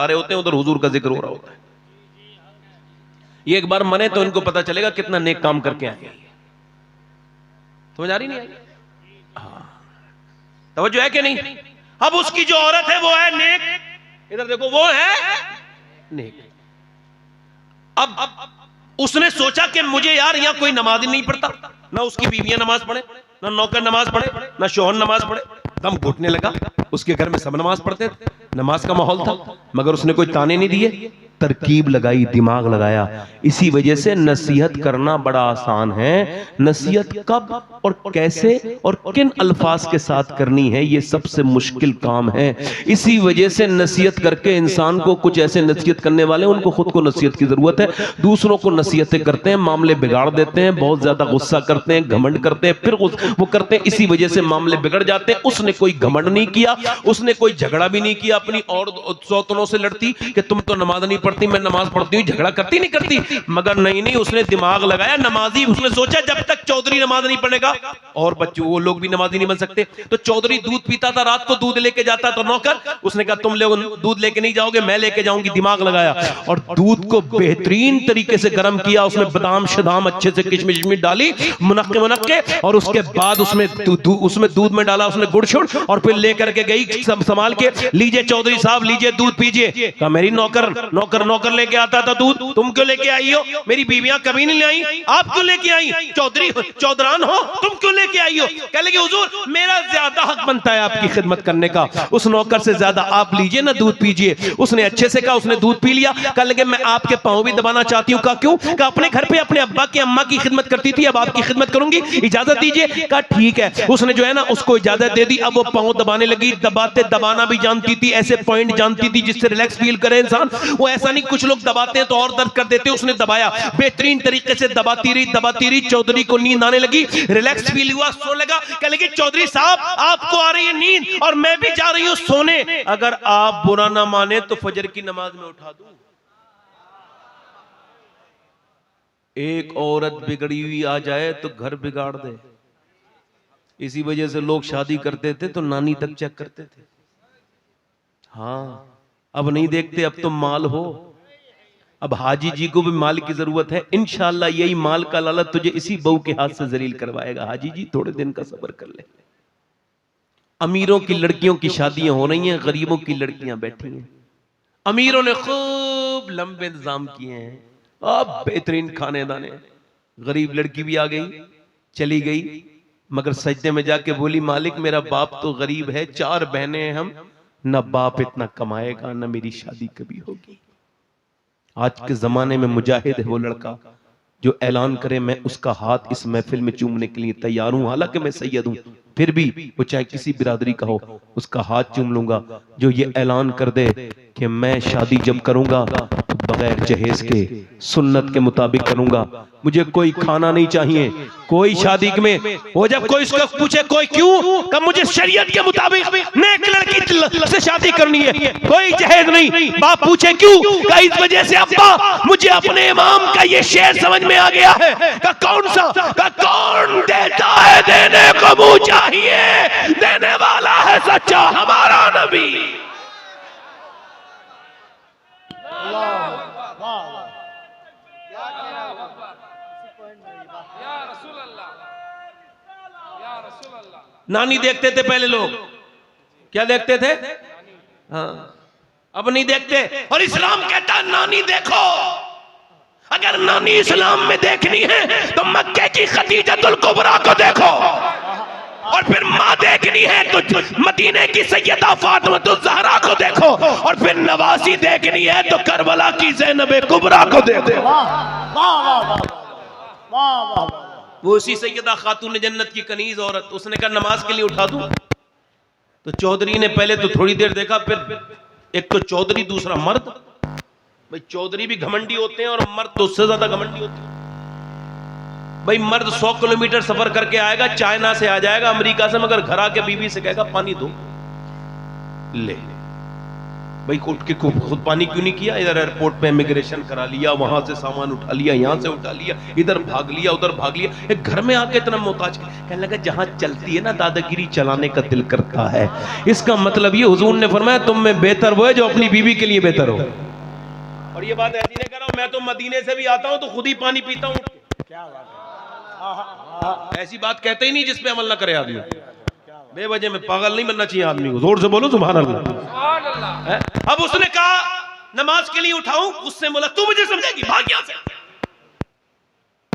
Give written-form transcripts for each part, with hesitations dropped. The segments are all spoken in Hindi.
रहे होते हैं, उधर हुजूर का जिक्र हो रहा होता है। ये एक बार मने तो इनको पता चलेगा कितना नेक काम करके आए। समझ आ रही नहीं आई? हाँ, तवज्जो है कि नहीं? अब उसकी जो औरत है वो है नेक, इधर देखो वो है नेक। अब उसने सोचा कि मुझे यार यहां कोई नमाज नहीं पढ़ता, ना उसकी बीवियां नमाज पढ़े, ना नौकर नमाज पढ़े, ना शौहर नमाज पढ़े। दम घुटने लगा। उसके घर में सब नमाज पढ़ते थे, नमाज का माहौल था, मगर उसने कोई ताने नहीं दिए, तरकीब लगाई, दिमाग लगाया। इसी वजह से नसीहत करना बड़ा आसान है। नसीहत कब और कैसे और किन अल्फाज के साथ करनी है, यह सबसे मुश्किल काम है। इसी वजह से नसीहत करके इंसान को, कुछ ऐसे नसीहत करने वाले उनको खुद को नसीहत की जरूरत है, दूसरों को नसीहतें करते हैं, मामले बिगाड़ देते हैं, बहुत ज्यादा गुस्सा करते हैं, घमंड करते हैं, फिर वो करते हैं, इसी वजह से मामले बिगड़ जाते हैं। उसने कोई घमंड नहीं किया, उसने कोई झगड़ा भी नहीं किया अपनी और सौतनों से लड़ती कि तुम तो नमाज नहीं पढ़ती, मैं नमाज पढ़ती हूँ, झगड़ा करती नहीं करती, मगर नहीं, उसने दिमाग लगाया। नमाजी, उसने सोचा जब तक चौधरी नमाज नहीं पढ़ेगा और बच्चों वो लोग भी नमाजी नहीं बन सकते। तो चौधरी दूध पीता था, रात को दूध लेके जाता तो नौकर, उसने कहा तुम लोग दूध लेके नहीं जाओगे, मैं लेके जाऊंगी। दिमाग लगाया और दूध को बेहतरीन तरीके से गर्म किया, उसमें बादाम शदाम अच्छे से किशमिश डाली, मुनक्के, और उसके बाद उसमें दूध में डाला उसने गुड़ शुड़, और फिर लेकर के गई संभाल के, लीजिए चौधरी साहब, लीजिए दूध पीजिए। कहा मेरी नौकर लेके आता था दूध, तुम क्यों लेके आई हो? मेरी बीवियां कभी नहीं लाई, आप क्यों लेके आई? चौधरी चौधरान हो, तुम क्यों लेके आई हो? कह लगे हुजूर मेरा ज्यादा हक बनता है आपकी खिदमत करने का, उस नौकर से ज्यादा आप लीजिए ना दूध पीजिए। उसने अच्छे से कहा, उसने दूध पी लिया। कह लगे मैं आपके पांव भी दबाना चाहती हूँ। कहा क्यों? कहा अपने घर पे अपने अब्बा की अम्मा की खिदमत करती थी, अब आपकी खिदमत करूंगी, इजाजत दीजिए। कहा ठीक है। उसने जो है ना उसको इजाजत दे दी। अब वो पांव दबाने लगी, दबाना भी जानती थी, ऐसे पॉइंट जानती थी जिससे रिलैक्स फील करे इंसान। वो ऐसा नहीं कुछ लोग दबाते हैं तो और दर्द कर देते, उसने दबाया, बेहतरीन तरीके से दबाती रही। चौधरी को नींद आने लगी, रिलैक्स फील हुआ, सो लगा। कह लगी चौधरी साहब आपको आ रही है नींद और मैं भी जा रही हूं सोने, अगर आप बुरा ना माने तो फजर की नमाज में उठा दूं। एक औरत बिगड़ी हुई आ जाए तो घर बिगाड़ दे। इसी वजह से लोग शादी करते थे तो नानी तक चेक करते थे। हाँ, अब नहीं देखते, अब तो माल हो। अब हाजी जी को भी माल की जरूरत है। इंशाअल्लाह यही माल का लालच तुझे इसी बहू के हाथ से जलील करवाएगा। हाजी जी थोड़े दिन का सब्र कर ले। अमीरों की लड़कियों की शादियां हो रही हैं, गरीबों की लड़कियां बैठी हैं। अमीरों ने खूब लंबे इंतजाम किए हैं, अब बेहतरीन खाने दाने। गरीब लड़की भी आ गई, चली गई, मगर सजदे में जाके बोली मालिक मेरा बाप तो गरीब है, 4 बहनें हैं हम, न बाप इतना कमाएगा न मेरी शादी कभी होगी। आज के जमाने में मुजाहिद है वो लड़का जो ऐलान करे मैं उसका हाथ इस महफिल में चूमने के लिए तैयार हूं, हालांकि मैं सैयद हूं, फिर भी वो चाहे किसी बिरादरी का हो उसका हाथ चूम लूंगा। जो ये ऐलान कर दे कि मैं शादी जब करूंगा तो बगैर जहेज के सुन्नत के मुताबिक करूंगा, मुझे कोई खाना नहीं चाहिए, कोई शादी में वो जब कोई उसको पूछे कोई क्यों, कब मुझे शरीयत के मुताबिक नेक लड़की से शादी करनी है, कोई जहेज नहीं। बाप पूछे क्यों, का इस वजह से अब्बा मुझे अपने इमाम का ये शेर समझ में आ गया है। का कौन सा? का कौन देता है देने को मुंह चाहिए, देने वाला है सच्चा हमारा नबी। नानी देखते थे पहले लोग, क्या देखते थे? हाँ, अब नहीं देखते। और इस्लाम कहता है नानी देखो। अगर नानी इस्लाम में देखनी है तो मक्के की खदीजतुल कुबरा को देखो, और फिर माँ देखनी है तो मदीने की सैयदा फातिमा ज़हरा को देखो, और फिर नवासी देखनी है तो करबला की ज़ैनब कुबरा को देखो। वो उसी सैयदा खातून जन्नत की कनीज औरत, उसने कहा नमाज के लिए उठा दूं। तो चौधरी ने पहले तो थोड़ी देर देखा, फिर एक तो चौधरी दूसरा मर्द, भाई चौधरी भी घमंडी होते हैं और मर्द तो उससे ज्यादा घमंडी होते हैं। भाई मर्द 100 किलोमीटर सफर करके आएगा, चाइना से आ जाएगा, अमेरिका से, मगर घर आके बीवी से कहेगा पानी दो, ले भाई उठ के खुद पानी क्यों नहीं किया? इधर एयरपोर्ट पे इमिग्रेशन करा लिया, वहां से सामान उठा लिया, यहाँ से उठा लिया, इधर भाग लिया, उधर भाग लिया, एक घर में आके इतना मोहताज। कहने लगा जहां चलती है ना दादागिरी, चलाने का दिल करता है। इसका मतलब ये हुजूर ने फरमाया तुम में बेहतर वो है जो अपनी बीवी के लिए बेहतर हो। और ये बात ऐसी नहीं कर रहा हूं, मैं तो मदीने से भी आता हूं तो खुद ही पानी पीता हूं। क्या बात है, ऐसी बात कहते ही नहीं जिसपे अमल ना करे आदमी। बेवजह में पागल नहीं बनना चाहिए आदमी को। जोर से बोलो सुभान अल्लाह। अब उसने कहा नमाज के लिए उठाऊं, उससे बोला तू मुझे समझेगी, भाग यहां से।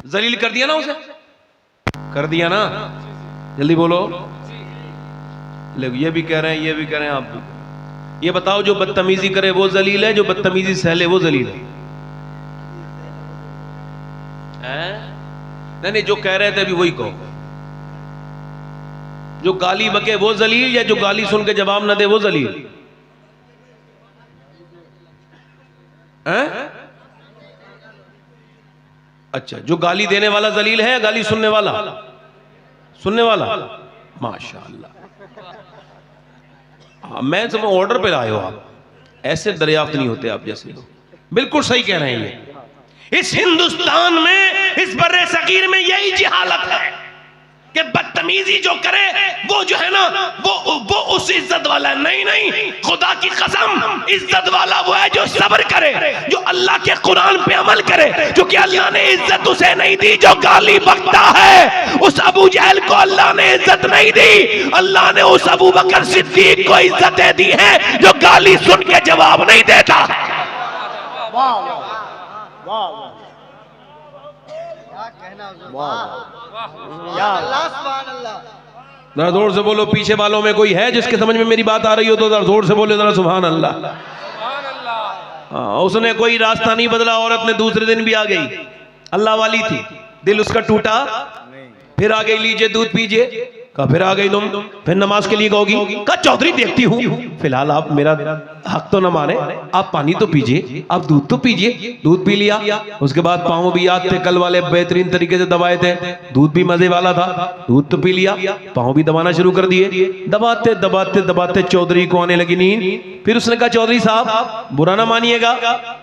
जलील कर दिया ना उसे, कर दिया ना। जल्दी बोलो। ये भी कह रहे हैं, ये भी कह रहे हैं, आप भी। ये बताओ जो बदतमीजी करे वो जलील है, जो बदतमीजी सहले वो जलील है? नहीं, जो कह रहे थे अभी वही कहो। जो गाली बके वो जलील, या जो गाली सुन के जवाब ना दे वो जलील? अच्छा, जो गाली देने वाला जलील है या गाली सुनने वाला? सुनने वाला। माशाअल्लाह। हाँ, मैं तुम्हें ऑर्डर पे लाए हो आप, ऐसे दरियाफ्त नहीं होते आप जैसे लोग। बिल्कुल सही कह रहे हैं। ये इस हिंदुस्तान में, इस बर्रे सगीर में यही जिहालत है कि बदतमीजी जो करे वो जो है ना वो उस इज्जत वाला है। नहीं, खुदा की कसम, इज्जत वाला वो है जो सब्र करे, जो अल्लाह के कुरान पे अमल करे। क्योंकि अल्लाह ने इज्जत उसे नहीं दी जो गाली बकता है। उस अबू जहल को अल्लाह ने इज्जत नहीं दी। अल्लाह ने उस अबू बकर सिद्दीक को इज्जतें दी है जो गाली सुन के जवाब नहीं देता। जरा जोर से बोलो। पीछे वालों में कोई है जिसके समझ में मेरी बात आ रही हो तो जरा जोर से बोले, जरा सुभान अल्लाह। हाँ, उसने कोई रास्ता नहीं बदला, औरत ने दूसरे दिन भी आ गई, अल्लाह वाली थी, दिल उसका टूटा, फिर आ गई, लीजिए दूध पीजिए। कहा फिर आ गई तुम, फिर नमाज के लिए कहोगी? कहा चौधरी देखती हूँ, फिलहाल आप मेरा हक तो न माने, आप पानी तो पीजिए, आप दूध तो पीजिए। दूध पी लिया, उसके बाद पाँव भी याद थे, कल वाले बेहतरीन तरीके से दबाए थे, दूध भी मजे वाला था, दूध तो पी लिया, पाँव भी दबाना शुरू कर दिए। दबाते दबाते दबाते चौधरी को आने लगी नींद। फिर उसने कहा चौधरी साहब बुरा ना मानिएगा,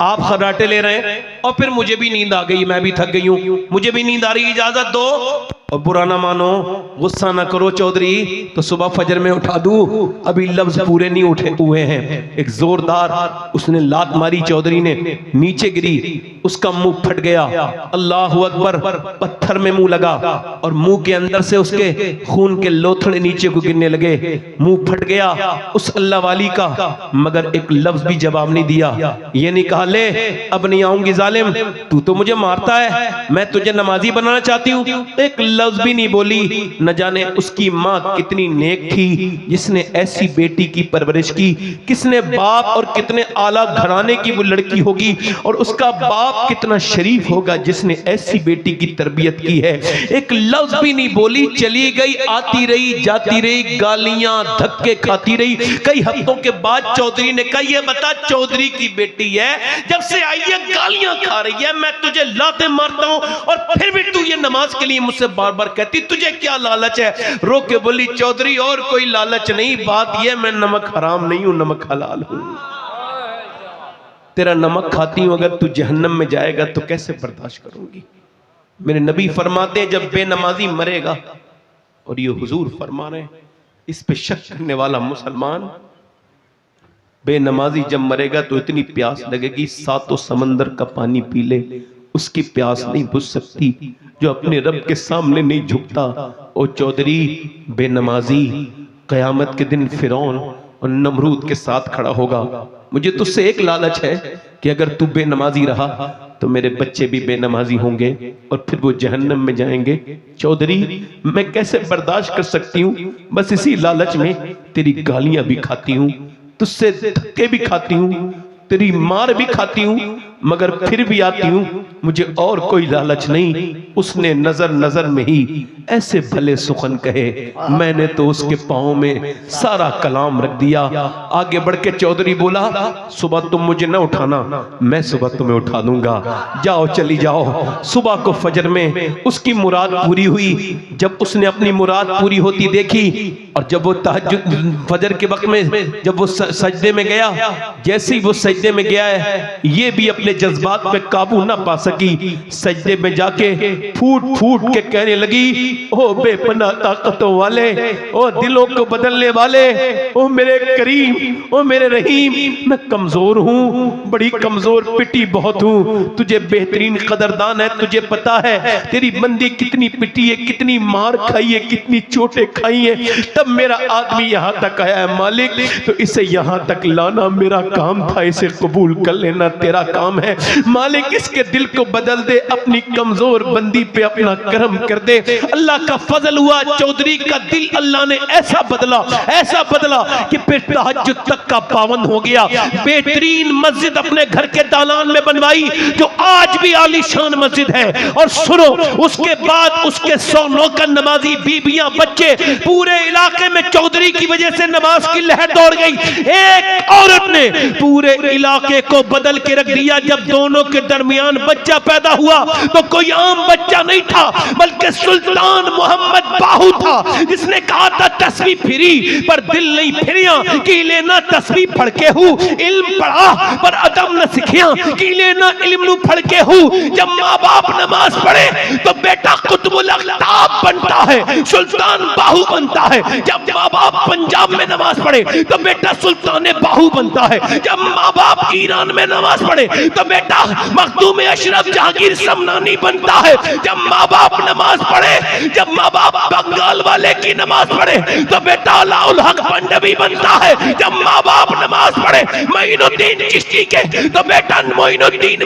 आप खर्राटे ले रहे हैं और फिर मुझे भी नींद आ गई, मैं भी थक गई हूँ, मुझे भी नींद आ रही, इजाजत दो। और बुरा ना मानो, गुस्सा ना करो चौधरी, तो सुबह फजर में उठा दूं, अभी लफ्ज पूरे नहीं उठे हुए हैं। एक जोरदार उसने लात मारी, चौधरी ने नीचे गिरी, उसका मुंह फट गया। अल्लाह अकबर, पत्थर में मुंह लगा और मुंह के अंदर से उसके खून के लोथड़े नीचे को गिरने लगे, मुंह फट गया उस अल्लाह वाली का, मगर एक लफ्ज भी जवाब नहीं दिया। ये नहीं कहा ले अब नहीं आऊंगी जालिम, तू तो मुझे मारता है, मैं तुझे नमाजी बनाना चाहती हूँ। एक लफ्ज भी नहीं बोली। न जाने उसकी माँ कितनी नेक थी जिसने ऐसी बेटी की परवरिश की, किसने बाप और कितने आला घराने की वो लड़की होगी, और उसका बाप कितना शरीफ होगा जिसने ऐसी बेटी की तरबियत की है। एक लफ्ज भी नहीं बोली, चली गई, आती रही, जाती रही, गालियां धक्के खाती रही। कई हफ्तों के बाद चौधरी ने कहा ये बता, चौधरी की बेटी है, जब से आई है गालियां खा रही है, मैं तुझे लाते मारता हूं और फिर भी तू ये नमाज के लिए मुझसे बार बार कहती, तुझे क्या लालच है? रो के बोली चौधरी और कोई लालच नहीं, बात यह मैं नमक हराम नहीं हूं, नमक हलाल हूं। तेरा नमक खाती हूं, अगर तू जहन्नम में जाएगा तो कैसे बर्दाश्त करूंगी? मेरे नबी फरमाते हैं जब बेनमाजी मरेगा, और ये हुजूर फरमा रहे हैं, इस पे शक करने वाला मुसलमान बेनमाजी जब मरेगा तो इतनी प्यास लगेगी सातों समंदर का पानी पी ले, उसकी प्यास नहीं बुझ सकती जो अपने रब के सामने नहीं झुकता। ओ चौधरी बेनमाजी कयामत के दिन फिरौन और नमरूद के साथ खड़ा होगा। मुझे तुझसे एक लालच है कि अगर तू बेनमाजी रहा तो मेरे बच्चे भी बेनमाजी होंगे और फिर वो जहन्नम में जाएंगे। चौधरी मैं कैसे बर्दाश्त कर सकती हूँ, बस इसी लालच में तेरी गालियां भी खाती हूँ, तुझसे धक्के भी खाती हूँ, तेरी मार भी खाती हूँ, मगर फिर भी आती हूँ, मुझे और कोई लालच नहीं। उसने नजर नजर में ही ऐसे भले सुखन कहे, मैंने तो उसके पाँव में सारा कलाम रख दिया। आगे बढ़ के चौधरी बोला, सुबह तुम मुझे न उठाना, मैं सुबह तुम्हें उठा दूंगा, जाओ चली जाओ। सुबह को फजर में उसकी मुराद पूरी हुई। जब उसने अपनी मुराद पूरी होती देखी और जब वो तहज्जुद फजर के वक्त में जब वो सजदे में गया, जैसे ही वो सजदे में गया है, ये भी अपने जज्बात पे काबू ना पा सकी। सजदे में जाके फूट फूट के कहने लगी, ओ बेपना ताकतों वाले, ओ दिलों को बदलने वाले, ओ मेरे करीम, ओ मेरे रहीम, मैं कमजोर हूँ, बड़ी कमजोर पिटी बहुत हूँ। तुझे बेहतरीन कदरदान है, तुझे पता है तेरी बंदी कितनी पिटी है, कितनी मार खाई है, कितनी चोटें खाई है, तब मेरा आदमी यहाँ तक आया है। मालिक, तो इसे यहाँ तक लाना मेरा काम था, इसे कबूल कर लेना तेरा काम है। मालिक, इसके दिल को बदल दे, अपनी कमजोर बंदी पे अपना करम कर दे। अल्लाह का फजल हुआ, चौधरी का दिल अल्लाह ने ऐसा बदला कि फिर तहज्जुद तक का पाबंद हो गया। बेहतरीन मस्जिद अपने घर के दालान में बनवाई, जो आज भी आलीशान मस्जिद है। और सुनो, उसके बाद उसके 100 नौकर नमाजी, बीबियां, बच्चे, पूरे इलाके में चौधरी की वजह से नमाज की लहर दौड़ गई। एक औरत ने पूरे इलाके को बदल के रख दिया। जब दोनों के दरमियान बच्चा पैदा हुआ तो कोई आम बच्चा नहीं था, बल्कि सुल्तान मोहम्मद बाहू था, जिसने कहा था तस्वीर फिरी पर दिल नहीं फिरिया, कि लेना तस्वीर पढ़ के हूँ, इल्म पढ़ा पर अदब न सिखिया, कि लेना इल्म नु पढ़ के हूँ। जब माँ बाप नमाज पढ़े तो बेटा कुतुबुल अख्ताब बनता है, सुल्तान बाहू बनता है। जब माँ बाप पंजाब में नमाज पढ़े तो बेटा सुल्तान बाहू बनता है। जब माँ बाप ईरान में नमाज पढ़े तो बेटा मखदूम अशरफ जहांगीर समनानी बनता है। जब माँ बाप नमाज पढ़े, जब माँ बाप बंगाल वाले की नमाज पढ़े तो बेटा अलाउल हक पंडवी बनता है। जब माँ बाप नमाज पढ़े मोइनुद्दीन चिश्ती के तो बेटा मोइनुद्दीन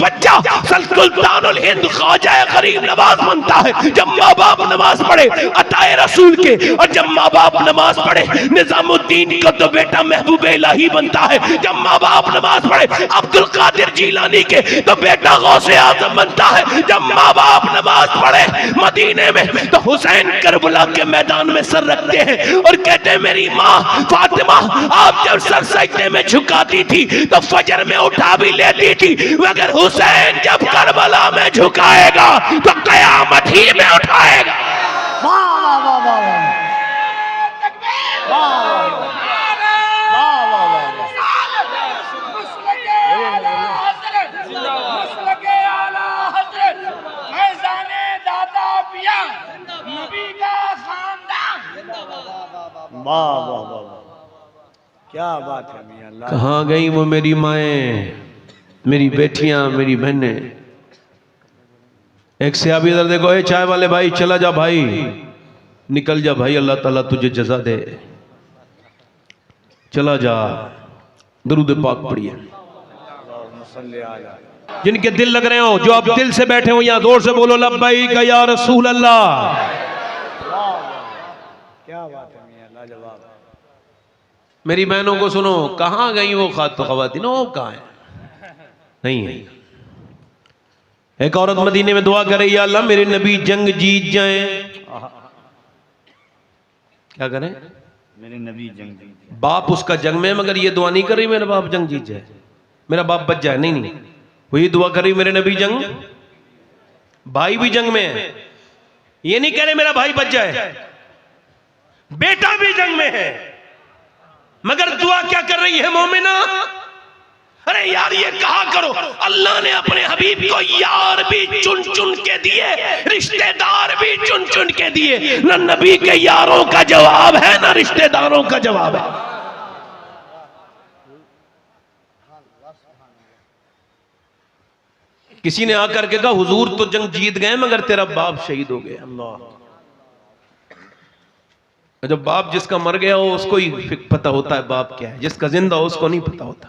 बच्चा सुल्तानुल हिंद ख्वाजा गरीब नवाज बनता है। जब माँ बाप नमाज पढ़े अताए रसूल के, और जब माँ बाप नमाज पढ़े निजामुद्दीन का तो बेटा महबूब इलाही बनता है। जब माँ बाप नमाज पढ़े अब्दुल कादिर जीलानी के तो बेटा गौसे आजम बनता है। जब माँ बाप नमाज पढ़े मदीने में तो हुसैन करबला के मैदान में सर रखते हैं और कहते हैं, मेरी माँ फातिमा आप जब सर सजदे में झुकाती थी तो फजर में उठा भी लेती थी, मगर हुसैन जब करबला में झुकाएगा तो कयामत ही में उठाएगा। वाह वाह वाह, क्या बात है मियां अल्लाह। कहाँ गई वो मेरी माएँ, मेरी बेटियां, मेरी बहनें। एक सहाबी इधर देखो, ए चाय वाले भाई चला जा भाई, निकल जा भाई, अल्लाह ताला तुझे जज़ा दे, चला जा। दरूद पाक पढ़िए। जिनके दिल लग रहे हो, जो आप दिल से बैठे हो, यहाँ जोर से बोलो लब्बैक या रसूल अल्लाह। क्या बात है मियां अल्लाह, जवाब। मेरी बहनों को सुनो, कहाँ गई वो ख़वातीन, वो कहाँ है? नहीं है। एक औरत मदीने में दुआ कर रही है, अल्लाह मेरे नबी जंग जीत जाएं। क्या करें? मेरे नबी जंग जीत जाए। बाप उसका जंग में, मगर ये दुआ नहीं कर रही मेरा बाप जंग जीत जाए, मेरा बाप बच जाए। नहीं नहीं, वो ये दुआ कर रही मेरे नबी जंग, भाई भी जंग में है, ये नहीं कह रहे मेरा भाई बच जाए, बेटा भी जंग में है, मगर दुआ क्या कर रही है मोमिना? अरे यार ये कहा करो, अल्लाह ने अपने हबीब को यार भी चुन चुन के दिए, रिश्तेदार भी चुन चुन के दिए। ना नबी के यारों का जवाब है, ना रिश्तेदारों का जवाब है। किसी ने आकर के कहा, हुजूर तो जंग जीत गए मगर तेरा बाप शहीद हो गया। अल्लाह, जब बाप जिसका मर गया हो उसको ही पता होता है बाप क्या है, जिसका जिंदा हो उसको नहीं पता होता।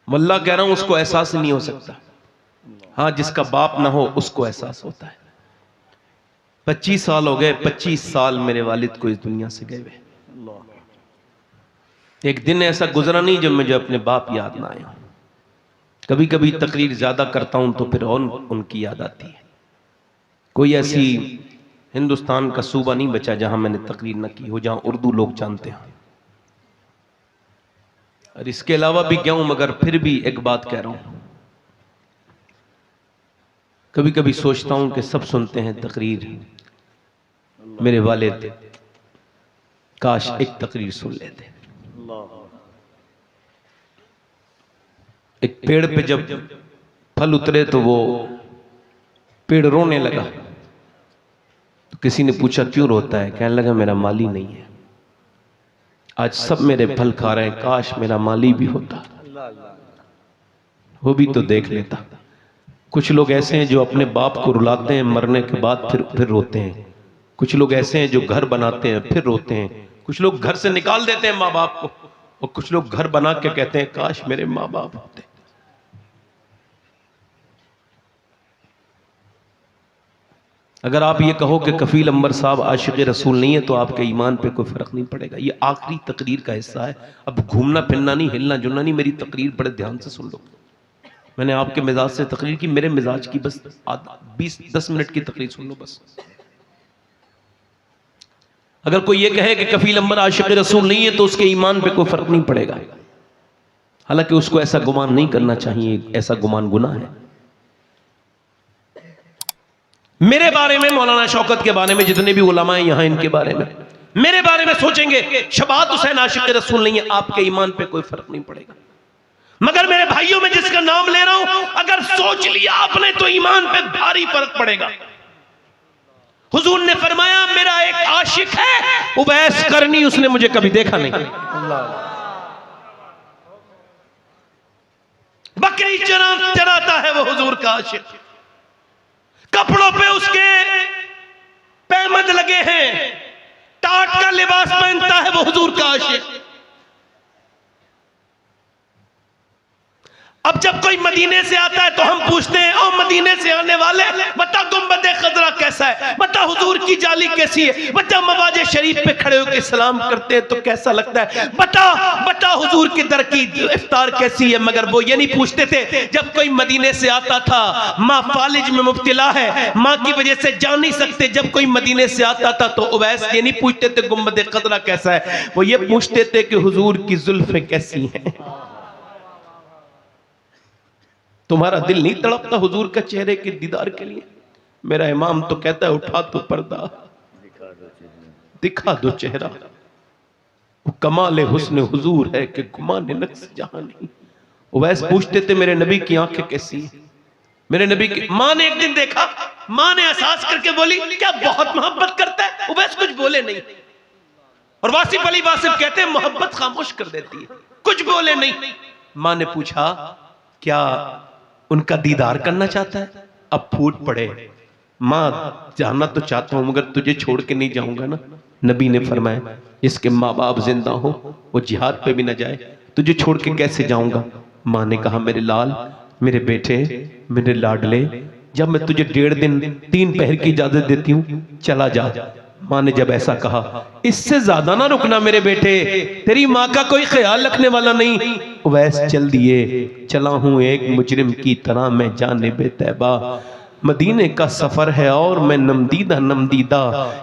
वल्लाह कह रहा हूं, उसको एहसास नहीं हो सकता। हाँ, जिसका बाप ना हो उसको एहसास होता है। 25 साल हो गए, 25 साल मेरे वालिद को इस दुनिया से गए हुए। एक दिन ऐसा गुजरा नहीं जब मुझे अपने बाप याद ना आया। कभी कभी तकरीर ज्यादा करता हूं तो फिर और उनकी याद आती है। कोई ऐसी हिंदुस्तान का सूबा नहीं बचा जहां मैंने तकरीर न की हो, जहां उर्दू लोग जानते हैं। और इसके अलावा भी गया हूं, मगर फिर भी एक बात कह रहा हूं, कभी कभी सोचता हूं कि सब सुनते हैं तकरीर, मेरे वालिद काश एक तकरीर सुन लेते। एक पेड़ पे जब फल उतरे तो वो पेड़ रोने लगा। तो किसी ने पूछा क्यों रोता है? कहने लगा मेरा माली नहीं है, आज सब मेरे फल खा रहे हैं, काश मेरा माली भी होता, वो भी तो देख लेता। कुछ लोग ऐसे हैं जो अपने बाप को रुलाते हैं, मरने के बाद फिर रोते हैं। कुछ लोग ऐसे हैं जो घर बनाते हैं फिर रोते हैं। कुछ लोग घर से निकाल देते हैं माँ बाप को, और कुछ लोग घर बना के कहते हैं काश मेरे माँ बाप होते। अगर आप ये कहो कि कफील अंबर साहब आशिक़ रसूल नहीं है तो आपके ईमान पे कोई फर्क नहीं पड़ेगा। ये आखिरी तकरीर का हिस्सा है, अब घूमना फिरना नहीं, हिलना जुलना नहीं। मेरी तकरीर बड़े ध्यान से सुन लो। मैंने आपके मिजाज से तकरीर की, मेरे मिजाज की बस 20-10 मिनट की तकरीर सुन लो बस। अगर कोई ये कहे कि कफील अंबर आशिक़ रसूल नहीं है तो उसके ईमान पे कोई फर्क नहीं पड़ेगा, हालांकि उसको ऐसा गुमान नहीं करना चाहिए, ऐसा गुमान गुनाह है। मेरे बारे में, मौलाना शौकत के बारे में, जितने भी उलमा हैं यहां, इनके बारे में, मेरे बारे में सोचेंगे शबात हुसैन आशिक़ रसूल नहीं है, आपके ईमान पे कोई फर्क नहीं पड़ेगा। मगर मेरे भाइयों में जिसका नाम ले रहा हूं, अगर सोच लिया आपने तो ईमान पे भारी फर्क पड़ेगा। हुजूर ने फरमाया मेरा एक आशिक है उवैस करनी, उसने मुझे कभी देखा नहीं। बकरी चराता है वो हुजूर का आशिक, कपड़ों पे उसके पैमद लगे हैं, टाट का लिबास पहनता है वो हुजूर का आशिक। अब जब कोई मदीने से आता है तो हम पूछते हैं ओ मदीने से आने वाले, बता गुंबद खजरा कैसा है, बता हुजूर की जाली कैसी है, बता मवाजे शरीफ पे खड़े होकर सलाम करते हैं तो कैसा लगता है, बता हुजूर के दर की इफ्तार कैसी है। मगर वो ये नहीं पूछते थे। जब कोई मदीने से आता था, माँ फालिज में मुब्तला है, माँ की वजह से जा नहीं सकते, जब कोई मदीने से आता था तो उवैस ये नहीं पूछते थे गुंबद खजरा कैसा है, वो ये पूछते थे कि हुजूर की जुल्फें कैसी हैं। तुम्हारा दिल नहीं तड़पता हुजूर का चेहरे के दीदार के लिए? मेरा इमाम तो कहता है उठा तो पर्दा, दिखा दो चेहरा, वो कमाल हुस्न हुजूर है कि गुमान नक्स जहां नहीं। वैसे पूछते थे मेरे नबी की आंखें कैसी हैं, मेरे नबी की। माँ ने एक दिन देखा, माँ ने एहसास करके बोली क्या बहुत मोहब्बत करता है? वैसे कुछ बोले नहीं। और वासिफ अली वासिफ कहते हैं मोहब्बत खामोश कर देती है, कुछ बोले नहीं। माँ ने पूछा क्या उनका दीदार करना चाहता है? अब फूट पड़े, माँ जानना तो चाहता हूं मगर तुझे छोड़ के नहीं जाऊंगा ना। नबी ने फरमाया इसके माँ बाप जिंदा हो, वो जिहाद पे भी न जाए, तुझे छोड़ के कैसे जाऊंगा? माँ ने कहा मेरे लाल, मेरे बेटे, मेरे लाडले, जब मैं तुझे 1.5 दिन 3 पहर की इजाजत देती हूँ चला जा। माँ ने जब ऐसा कहा इससे ज्यादा ना रुकना मेरे बेटे, तेरी माँ का कोई ख्याल रखने वाला नहीं। वैसे चल दिए, चला हूं एक मुजरिम की तरह मैं जानिबे तैबा। मदीने का सफर है और मैं नमदीदा,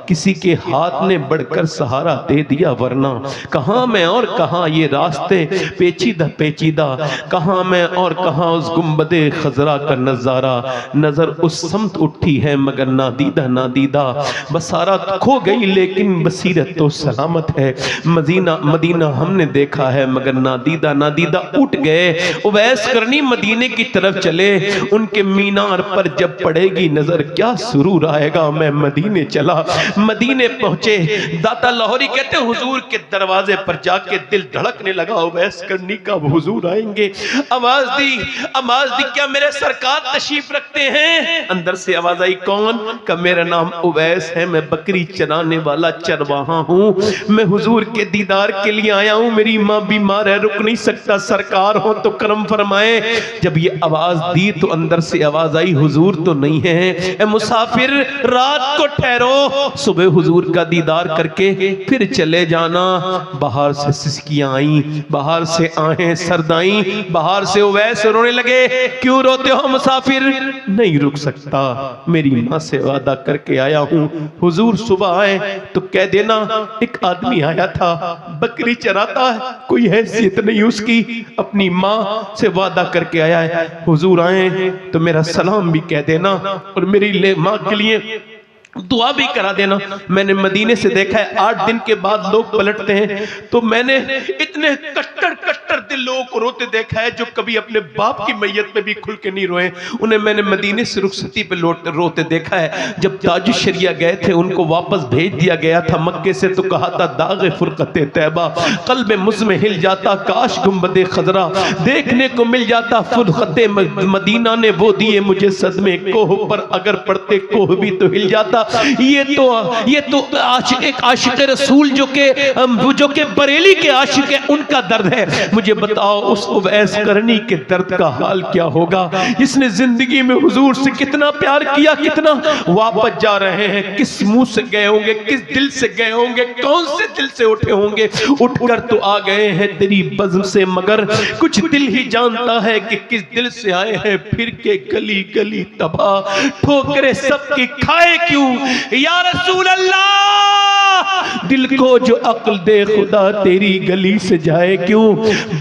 किसी के हाथ ने बढ़कर सहारा दे दिया, वरना कहां मैं और कहां ये रास्ते पेचीदा, कहां मैं और कहां उस गुंबदे खजरा का नजारा। नजर उस समत उठी है मगर नादीदा, बसारा खो गई लेकिन बसीरत तो सलामत है। मदीना हमने देखा है मगर नादीदा उठ गए। उवैस करनी मदीने की तरफ चले, उनके मीनार पर जब पड़ेगी नजर क्या सुरूर आएगा। मैं मदीने चला, मदीने पहुंचे। दाता लाहौरी कहते हैं हुजूर के दरवाजे पर जाके दिल धड़कने लगा, उवैस करनी का हुजूर आएंगे। आवाज दी क्या मेरे सरकार तशरीफ रखते हैं? अंदर से आवाज आई कौन? का मेरा नाम उवैस है, मैं बकरी चराने वाला चरवाहा हूँ, मैं हुजूर के दीदार के लिए आया हूँ, मेरी माँ बीमार है, रुक नहीं सकता, सरकार हो तो करम फरमाए। जब ये आवाज दी तो अंदर से आवाज आई हुजूर तो तो नहीं है। ए मुसाफिर रात को ठहरो, सुबह हुजूर का दीदार करके फिर चले जाना। बाहर से सिसकियां आई, बाहर से आहें सरदाई, बाहर से उवैस रोने लगे। क्यों रोते हो मुसाफिर? नहीं रुक सकता, मेरी माँ से वादा करके आया हूँ, हुजूर सुबह आए तो कह देना एक आदमी आया था, बकरी चराता है, कोई हैसियत नहीं उसकी, अपनी माँ से वादा करके आया है, हुजूर आए तो मेरा सलाम भी कह देना और मेरी माँ के लिए दुआ भी करा देना। मैंने मदीने से देखा है 8 दिन के बाद लोग पलटते हैं, तो मैंने इतने कट्टर कट्टर दिल लोगों को रोते देखा है जो कभी अपने बाप की मैयत पे भी खुल के नहीं रोए। उन्हें मैंने मदीने से रुखसती पे रोते देखा है। जब ताजुश शरिया गए थे, उनको वापस भेज दिया गया था मक्के से, तो कहा था दागे फुरकते तैबा, कल्ब मुझमें हिल जाता, काश गुंबदे खजरा देखने को मिल जाता, फुरकते मदीना ने वो दिए मुझे सदमे, कोह पर अगर पड़ते कोह भी तो हिल जाता। ये तो एक आशिक रसूल जो के बरेली के आशिक है, उनका दर्द है। मुझे बताओ उस उवैस करनी के दर्द का हाल क्या होगा, जिसने जिंदगी में हुजूर से कितना प्यार किया, कितना। वापस जा रहे हैं, किस मुंह से गए होंगे, किस दिल से गए होंगे, कौन से दिल से उठे होंगे। उठकर तो आ गए हैं तेरी बज़्म से, मगर कुछ दिल ही जानता है कि किस दिल से आए हैं। फिर के गली गली तबाह, ठोकरे सबकी खाए क्यों या रसूल अल्लाह, दिल को जो अक्ल दे खुदा तेरी गली से जाए क्यों।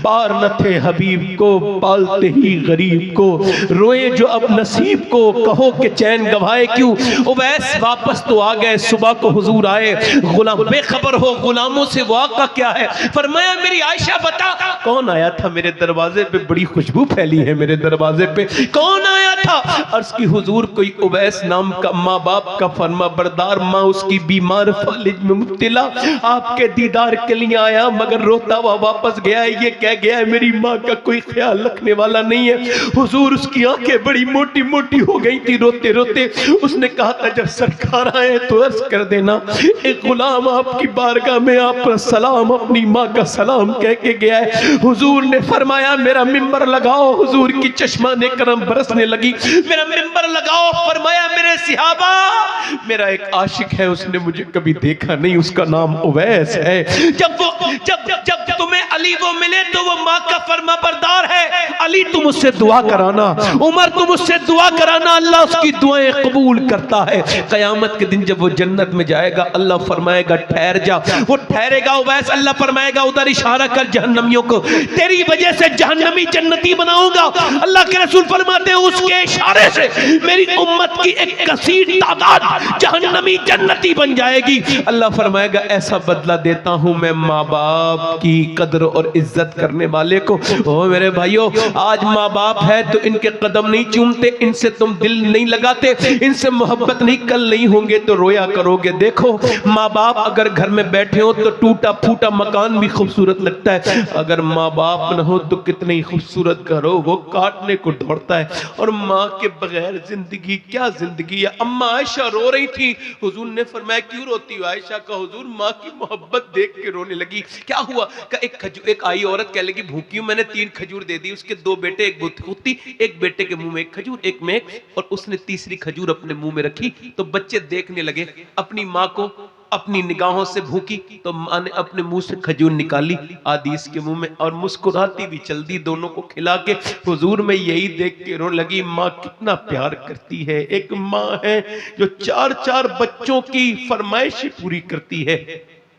बार न थे हबीब को पालते ही गरीब को, रोए जो अब नसीब को कहो कि चैन गवाए क्यों। उवैस वापस तो आ गए, सुबह को हुजूर आए, गुलाम बेखबर हो गुलामों से वाक़ा क्या है। फरमाया मेरी आयशा बता कौन आया था मेरे दरवाजे पे, बड़ी खुशबू फैली है मेरे दरवाजे पे, कौन आया था। अर्ज़ की हुजूर कोई उवैस नाम का माँ बाप का फरमा बरदार, माँ उसकी बीमार फालिज में मुब्तला, आपके दीदार के लिए आया मगर रोता हुआ वापस गया। ये कह गया है मेरी माँ का कोई ख्याल रखने वाला नहीं है। हुजूर उसकी आंखें बड़ी मोटी मोटी हो गई थी रोते रोते। उसने कहा था जब सरकार आए तो अर्ज कर देना एक गुलाम आपकी बारगाह में आप सलाम, अपनी माँ का सलाम कह के गया है। हुजूर ने फरमाया मेरा मिंबर लगाओ। हुजूर की चश्माने करम बरसने लगी, मेरा मिंबर लगाओ। फरमाया मेरे सिहाबा, मेरा एक आशिक है, उसने मुझे कभी देखा नहीं, उसका नाम उवैस है। जब तुम्हें अली वो मिले तो वो माँ का फरमा बरदार है। अली तुम उससे दुआ कराना, उमर तुम उससे दुआ कराना, अल्लाह उसकी दुआएं कबूल करता है। कयामत के दिन जब वो जन्नत में जाएगा, अल्लाह फरमाएगा ठहर जा, वो ठहरेगा। उवैस अल्लाह फरमाएगा उधर इशारा कर जहन्नमियों को, तेरी वजह से जहन्नमी जन्नती बनाऊंगा। अल्लाह के रसूल फरमाते हैं उसके इशारे से मेरी उम्मत की एक कसीर तादाद जहन्नमी जन्नती बन जाएगी। अल्लाह फरमाएगा ऐसा बदला देता हूं मैं माँ बाप की कदर और इज्जत करने वाले को। ओ मेरे भाइयों, आज माँ बाप है तो इनके कदम नहीं चूमते, इनसे तुम दिल नहीं लगाते, इनसे मोहब्बत नहीं, कल नहीं होंगे तो रोया करोगे। देखो माँ बाप अगर घर में बैठे हो तो टूटा फूटा मकान भी खूबसूरत लगता है, अगर माँ बाप न हो तो कितने ही खूबसूरत घर हो वो काटने को दौड़ता है। और माँ के बगैर जिंदगी क्या जिंदगी है। अम्मा आयशा रो रही थी, हुजूर ने फरमाया क्यों रोती हो आयशा? का हुजूर माँ की मोहब्बत देख के रोने लगी। क्या हुआ? का एक आई औरत कह लगी भूखी हूं, मैंने 3 खजूर दे दी, उसके 2 बेटे, एक बुत्ती, एक बेटे के मुंह में एक खजूर, एक में, और उसने तीसरी खजूर अपने मुंह में रखी तो बच्चे देखने लगे अपनी माँ को अपनी निगाहों से भूखी, तो माँ ने अपने मुंह से खजूर निकाली आदिस के मुंह में और मुस्कुराती भी चल दी दोनों को खिला के। हुजूर में यही देख के रोने लगी, माँ कितना प्यार करती है। एक माँ है जो 4-4 बच्चों की फरमाइश पूरी करती है।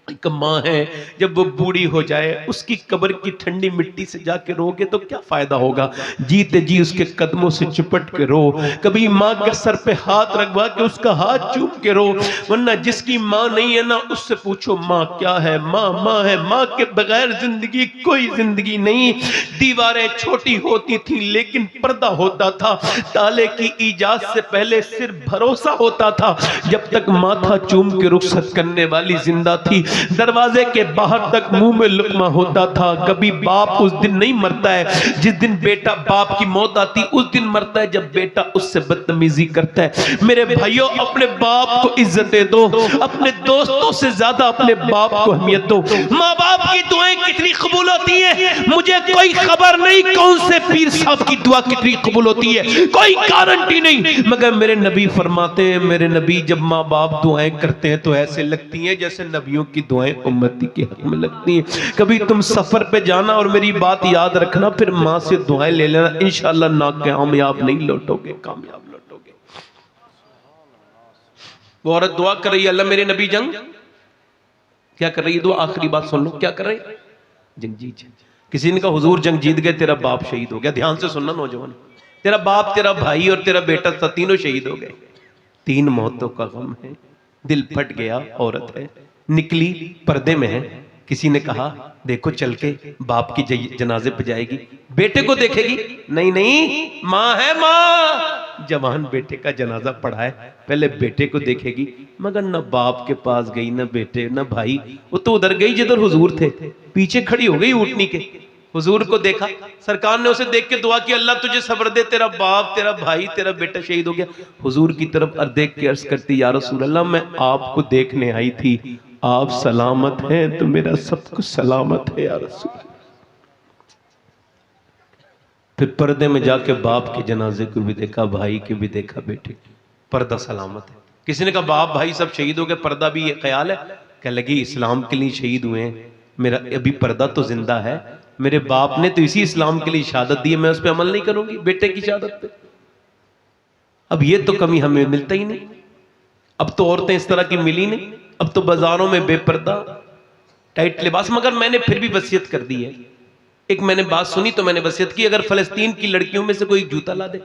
एक माँ है जब वो बूढ़ी हो जाए उसकी कब्र की ठंडी मिट्टी से जाके रोगे तो क्या फायदा होगा, जीते जी उसके कदमों से चिपट के रो। कभी माँ के सर पे हाथ रखवा के उसका हाथ चूम के रो, वरना जिसकी माँ नहीं है ना उससे पूछो माँ क्या है। माँ है, माँ के बगैर जिंदगी कोई जिंदगी नहीं। दीवारें छोटी होती थी लेकिन पर्दा होता था, ताले की इजाजत से पहले सिर्फ भरोसा होता था। जब तक माथा चूम के रुखसत करने वाली जिंदा थी दरवाजे के बाहर तक मुंह में लुकमा होता था। कभी बाप उस दिन नहीं मरता है जिस दिन बेटा बाप की मौत आती, उस दिन मरता है जब बेटा उससे बदतमीजी करता है। मेरे भाइयों, अपने बाप को इज्जतें दो, अपने दोस्तों से ज्यादा अपने बाप को अहमियत दो। माँ बाप की दुआएं कितनी कबूल होती है मुझे कोई खबर नहीं, कौन से पीर साहब की दुआ कितनी कबूल होती है कोई गारंटी नहीं, मगर मेरे नबी फरमाते हैं, मेरे नबी जब माँ बाप दुआएं करते हैं तो ऐसे लगती हैं जैसे नबियों की दुआएं उम्मती के हक में लगती हैं। कभी तुम सफर पे जाना और मेरी बात याद रखना, फिर माँ से दुआएं ले लेना, इंशाअल्लाह ना कामयाब नहीं लौटोगे, कामयाब लौटोगे। वो औरत दुआ कर रही है, अल्लाह मेरे नबी जंग क्या कर रही है, दुआ आखिरी बात सुन लो, क्या कर रही है, जंग जीत। किसी ने कहा हुजूर जंग जीत गए, तेरा बाप शहीद हो गया। ध्यान से सुनना नौजवान, तेरा बाप, तेरा भाई और तेरा बेटा था, तीनों शहीद हो गए। 3 मौतों का गम है, दिल फट गया, औरत है, निकली पर्दे में है। किसी ने कहा देखो चल के बाप की जनाजे पे जाएगी, बेटे को देखेगी, नहीं नहीं माँ है, माँ जवान बेटे का जनाजा पढ़ा है, पहले बेटे को देखेगी। मगर न बाप के पास गई, न बेटे, न भाई, वो तो उधर गई जिधर हुजूर थे, पीछे खड़ी हो गई ऊँटनी के। हुजूर को देखा, सरकार ने उसे देख के दुआ की, अल्लाह तुझे सब्र दे, तेरा बाप, तेरा भाई, तेरा बेटा शहीद हो गया। हुजूर की तरफ देख के अर्ज करती, या रसूल अल्लाह मैं आपको देखने आई थी, आप सलामत हैं तो मेरा सब कुछ सलामत है या रसूल। फिर पर्दे में जाके बाप के जनाजे को भी देखा, भाई को भी देखा, बेटे, पर्दा सलामत है। किसी ने कहा बाप भाई सब शहीद हो गए, पर्दा भी ये ख्याल है, कह लगी इस्लाम के लिए शहीद हुए हैं, मेरा अभी पर्दा तो जिंदा है, मेरे बाप ने तो इसी इस्लाम के लिए शहादत दी है, मैं उस पर अमल नहीं करूंगी बेटे की शहादत पे। अब ये तो कमी हमें मिलता ही नहीं, अब तो औरतें इस तरह की मिली नहीं, अब तो बाजारों में बेपर्दा टाइट लिबास। मगर मैंने फिर भी वसीयत कर दी है, एक मैंने बात सुनी तो मैंने वसीयत की, अगर फलस्तीन की लड़कियों में से कोई जूता ला दे,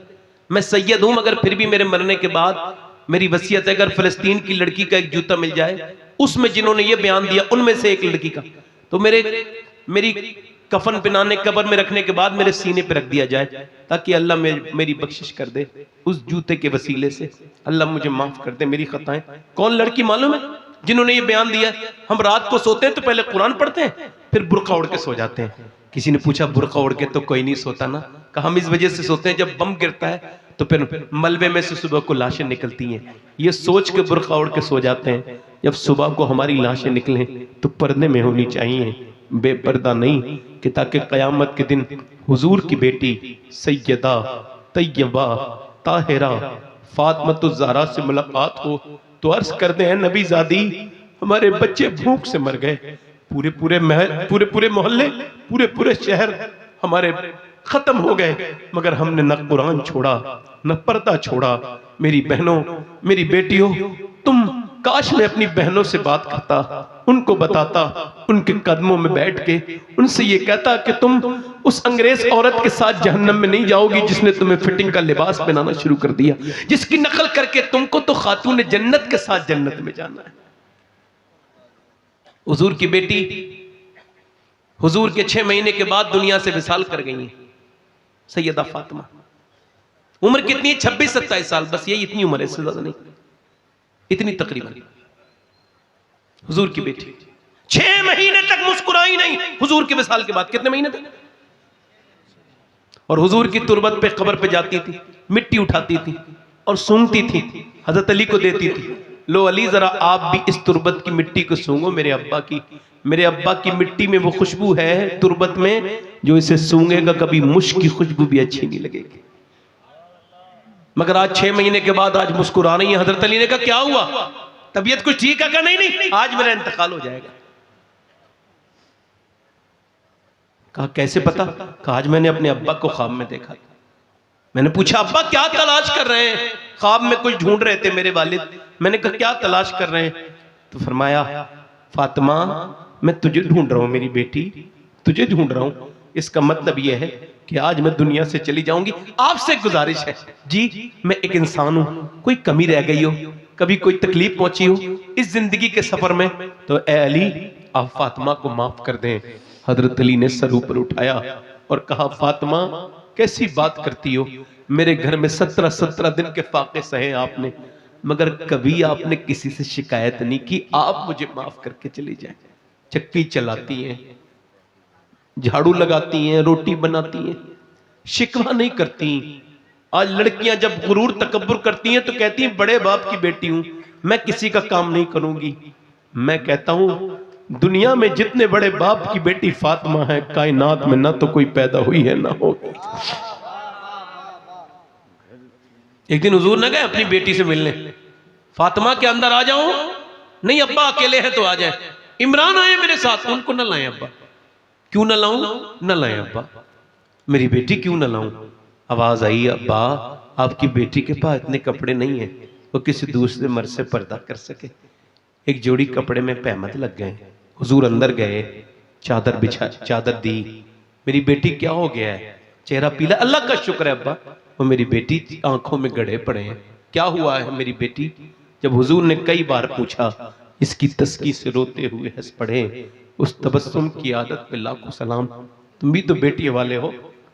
मैं सैयद हूं मगर फिर भी मेरे मरने के बाद मेरी वसीयत है, अगर फलस्तीन की लड़की का एक जूता मिल जाए, उसमें जिन्होंने ये बयान दिया उनमें से एक लड़की का, तो मेरी कफन पिनाने कब्र में रखने के बाद मेरे सीने पे रख दिया जाए, ताकि अल्लाह मेरी बख्शिश कर दे उस जूते के वसीले से, अल्लाह मुझे माफ कर दे मेरी खताएं। कौन लड़की मालूम है जिन्होंने ये बयान दिया? हम रात को सोते हैं तो पहले कुरान पढ़ते हैं, फिर बुर्का ओढ़ के सो जाते हैं। किसी ने पूछा बुर्का ओढ़ के तो कोई नहीं सोता ना, कहा हम इस वजह से सोते हैं जब बम गिरता है तो फिर मलबे में से सुबह को लाशें निकलती हैं, ये सोच के बुर्का ओढ़ के सो जाते हैं, जब सुबह को हमारी लाशें निकलें तो पर्दे में होनी चाहिए, बेपर्दा नहीं, कि ताकि कयामत के दिन हुजूर की बेटी सैयदा तैयबा ताहिरा फातिमा ज़हरा से मुलाकात हो तो अर्ज करते हैं नबी ज़ादी हमारे बच्चे भूख से मर गए, पूरे मोहल्ले पूरे शहर हमारे खत्म हो गए, मगर हमने न कुरान छोड़ा न पर्दा छोड़ा। मेरी बहनों, मेरी बेटियों, तुम काश मैं अपनी बहनों से बात करता, उनको बताता, उनके कदमों में बैठ के उनसे ये कहता कि तुम उस अंग्रेज औरत के साथ जहन्नम में नहीं जाओगी जिसने तुम्हें फिटिंग का लिबास पहनाना शुरू कर दिया, जिसकी नकल करके तुमको तो खातून जन्नत के साथ जन्नत में जाना है। हुजूर की बेटी हुजूर के 6 महीने के बाद दुनिया से विसाल कर गई है सैयदा फातिमा। उम्र कितनी है? 26-27 साल, बस यही इतनी उम्र है, इससे ज्यादा नहीं, इतनी तकरीबन। हुजूर की बेटी 6 महीने तक मुस्कुराई नहीं हुजूर के विसाल के बाद। कितने महीने तक? और हुजूर की तुरबत पे कब्र पे जाती थी, मिट्टी उठाती थी और सूंघती थी, हजरत अली को देती थी, लो अली जरा आप भी इस तुरबत की मिट्टी को सूंघो, मेरे अब्बा की मिट्टी में वो खुशबू है तुरबत में, जो इसे सूंघेगा कभी मुश्क की खुशबू भी अच्छी नहीं लगेगी। मगर आज 6 महीने के बाद आज मुस्कुरा रही है। हजरत अली ने कहा क्या हुआ, तबीयत कुछ ठीक है? नहीं, आज मेरा इंतकाल हो जाएगा। कहा कैसे पता? कहा आज मैंने अपने अब्बा को ख्वाब में देखा। मैंने पूछा अब्बा क्या तलाश कर रहे हैं? ख्वाब में कुछ ढूंढ रहे थे मेरे वालिद। मैंने कहा क्या तलाश कर रहे हैं? तो फरमाया फातिमा मैं तुझे ढूंढ रहा हूं मेरी बेटी, तुझे ढूंढ रहा हूं। इसका मतलब यह है कि आज मैं दुनिया से चली जाऊंगी, आपसे गुजारिश है जी, मैं एक इंसान हूं, कोई कमी रह गई हो, कभी कोई तकलीफ पहुंची हो इस जिंदगी के सफर में, तो ए अली आप फातिमा को माफ कर दें। हजरत अली ने सर ऊपर उठाया और कहा फातिमा कैसी बात करती हो, मेरे घर में 17 दिन के फाके सहे आपने, मगर कभी आपने किसी से शिकायत नहीं की, आप मुझे माफ करके चली जाए। चक्की चलाती हैं, झाड़ू लगाती हैं, रोटी बनाती हैं, शिकवा नहीं करती। आज लड़कियां जब गुरूर तकब्बुर करती हैं तो कहती हैं बड़े बाप की बेटी हूं, मैं किसी का काम नहीं करूंगी। मैं कहता हूं दुनिया में जितने बड़े बाप की बेटी फातिमा है, कायनात में ना तो कोई पैदा हुई है ना होगी। एक दिन हुजूर ने गए अपनी बेटी से मिलने, फातिमा के अंदर आ जाऊं? नहीं अब्बा अकेले हैं तो आ जाए। इमरान आए मेरे साथ, उनको न लाएं अब्बा। क्यों न लाऊं? न लाएं अब्बा। मेरी बेटी क्यों न लाऊं? आवाज आई अब्बा आपकी बेटी के पास इतने कपड़े नहीं है वो किसी दूसरे मर्द से पर्दा कर सके। एक जोड़ी कपड़े में पहमत लग गए। हुजूर अंदर गए, चादर बिछा, चादर दी। मेरी बेटी क्या हो गया है? चेहरा पीला। अल्लाह का शुक्र है अब्बा, वो मेरी बेटी आंखों में गड़े पड़े हैं। क्या हुआ है मेरी बेटी? जब हुजूर ने कई बार पूछा, इसकी तस्की से रोते हुए हंस पड़े। उस तबस्सुम की आदत पे लाखों सलाम। तुम भी तो बेटी वाले हो,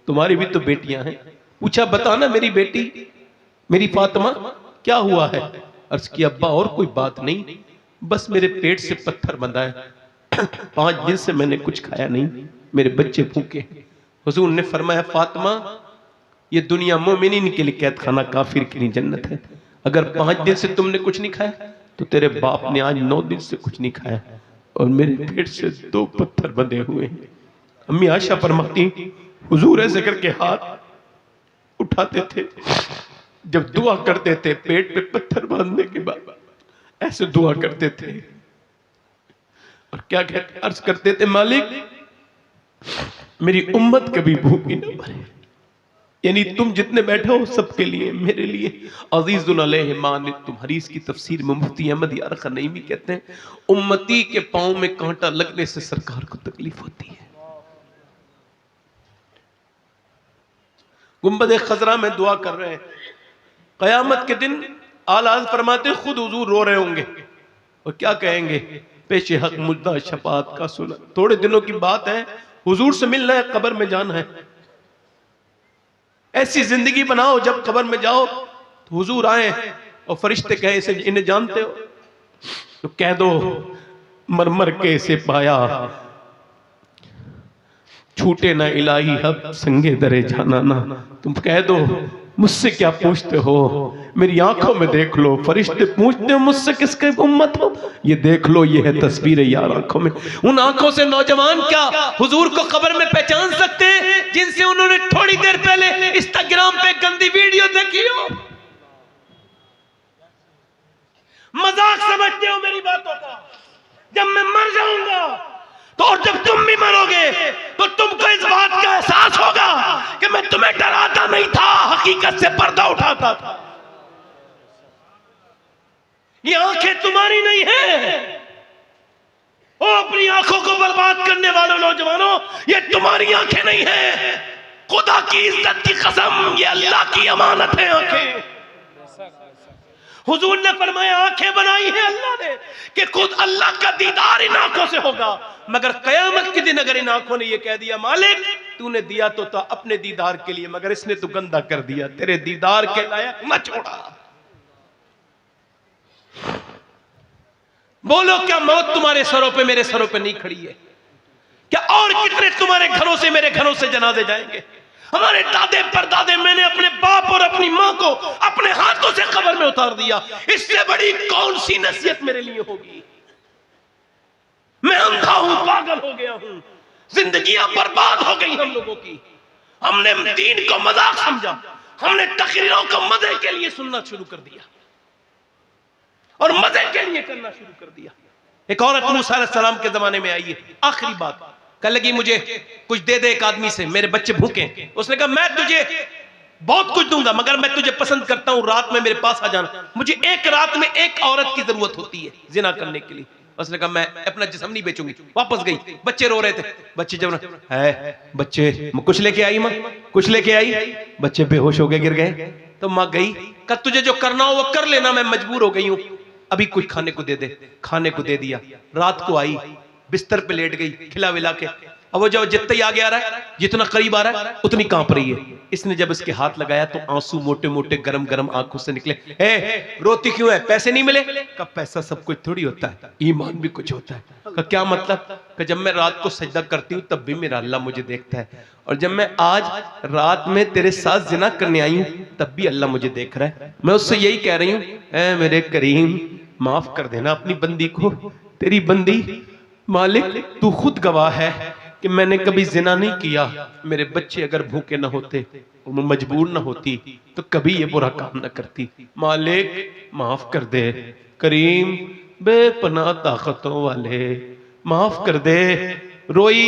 तुम्हारी भी तो बेटियां हैं। पूछा बता ना मेरी बेटी, मेरी फातिमा क्या हुआ है? अर्ज की अब्बा और कोई बात नहीं, बस मेरे पेट से पत्थर बंधा है, 5 दिन से मैंने कुछ खाया नहीं, मेरे बच्चे भूखे। हुजूर ने फरमाया फातिमा ये दुनिया मोमिनीन के लिए कैद खाना, काफिर के लिए जन्नत है। अगर 5 दिन से तुमने कुछ नहीं खाया तो तेरे बाप ने आज 9 दिन से कुछ नहीं खाया और मेरे पेट से 2 पत्थर बंधे हुए हैं। अम्मी आयशा फरमाती हुजूर ऐसे करके हाथ उठाते थे, जब दुआ करते थे पेट पे पत्थर बांधने के बाद ऐसे दुआ करते थे और क्या कहते, अर्ज करते थे मालिक मेरी उम्मत कभी भूखी न मरे। यानी तुम जितने बैठे हो सबके लिए, मेरे लिए। अजीजुन अलैहि मा अनित्तुम, हदीस की तफसीर में मुफ्ती अहमद यार खनईमी कहते हैं उम्मती के पांव में कांटा लगने से सरकार को तकलीफ होती है। गुंबद खजरा में दुआ कर रहे हैं, कयामत के दिन आला फरमाते खुद हुजूर रो रहे होंगे और क्या कहेंगे, पेशे हक मुद्दा शफात का सुना। थोड़े दिनों की बात है, हुजूर से मिलना है, कब्र में जाना है। ऐसी जिंदगी बनाओ जब कब्र में जाओ तो हुजूर आए और फरिश्ते कहे इसे इन्हें जानते हो? तो कह दो मरमर के से पाया छूटे ना इलाही हब संगे दरे जाना ना। तुम कह दो मुझसे क्या पूछते हो, मेरी आंखों में देख लो। फरिश्ते पूछते हो मुझसे किसके उम्मत हो, ये देख लो, ये है तस्वीर यार आंखों में। उन आंखों से नौजवान क्या हुजूर को कब्र में पहचान सकते हैं जिनसे उन्होंने थोड़ी देर पहले इंस्टाग्राम पे गंदी वीडियो देखी हो? मजाक समझते हो मेरी बातों का? जब मैं मर जाऊंगा तो और जब तुम भी मरोगे तो तुमको इस बात का एहसास होगा कि मैं तुम्हें डराता नहीं था, हकीकत से पर्दा उठाता था। ये आंखें तुम्हारी नहीं है, ओ अपनी आंखों को बर्बाद करने वालों नौजवानों, ये तुम्हारी आंखें नहीं है। खुदा की इज्जत की कसम, ये अल्लाह की अमानत है आंखें। हुजूर ने फरमाया आंखें बनाई है अल्लाह ने कि खुद अल्लाह का दीदार इन आंखों से होगा। मगर कयामत के दिन अगर इन आंखों ने यह कह दिया मालिक तूने दिया तो था अपने दीदार के लिए, मगर इसने तो गंदा कर दिया, तेरे दीदार के लायक न छोड़ा। बोलो क्या मौत तुम्हारे सरों पे मेरे सरों पे नहीं खड़ी है? क्या और कितने तुम्हारे घरों से मेरे घरों से जनाजे जाएंगे? हमारे दादे परदादे, मैंने अपने बाप और अपनी मां को अपने हाथों से कब्र में उतार दिया। इससे बड़ी कौन सी नसीहत मेरे लिए होगी? मैं अंधा हूं, पागल हो गया हूं, जिंदगियां बर्बाद हो गई हम लोगों की। हमने दीन को मजाक समझा, हमने तकरीरों को मजे के लिए सुनना शुरू कर दिया और मजे के लिए करना शुरू कर दिया। एक औरत मूसा अलैहिस्सलाम के जमाने में आई है, आखिरी बात कह लगी मुझे कुछ दे दे एक आदमी से, मेरे बच्चे भूखे। उसने कहा मैं तुझे बहुत कुछ दूंगा मगर मैं तुझे पसंद करता हूं, रात में मेरे पास आ जाना, मुझे एक रात में एक औरत की जरूरत होती है जिना करने के लिए। उसने कहा मैं अपना जिस्म नहीं बेचूंगी। वापस गई, बच्चे रो रहे थे। बच्चे जब है बच्चे कुछ लेके आई, मां कुछ लेके आई, बच्चे बेहोश हो गए, गिर गए। तो मां गई, कहा तुझे जो करना हो वो कर लेना, मैं मजबूर हो गई हूं, अभी कुछ खाने को दे दे। खाने को दे दिया। रात को आई, बिस्तर पे लेट गई, खिला विला के अब वो जब जितना ही आगे आ रहा है, जितना करीब आ रहा है, उतनी कांप रही है। इसने जब इसके हाथ लगाया तो आंसू मोटे मोटे गरम गरम आंखों से निकले। रोती क्यों है? पैसे नहीं मिले? का पैसा सब कुछ थोड़ी होता है, ईमान भी कुछ होता है। का क्या मतलब? का जब मैं रात को सजदा करती हूँ तब भी मेरा अल्लाह मुझे देखता है, और जब मैं आज रात में तेरे साथ जिना करने आई हूँ तब भी अल्लाह मुझे देख रहा है। मैं उससे यही कह रही हूँ, ऐ मेरे करीम माफ कर देना अपनी बंदी को, तेरी बंदी मालिक तू खुद गवाह है कि मैंने कभी जिना नहीं किया। मेरे बच्चे अगर भूखे ना होते और मैं मजबूर ना होती तो कभी ये बुरा काम ना करती। मालिक माफ कर दे, करीम बेपनाह ताकतों वाले माफ कर दे। रोई,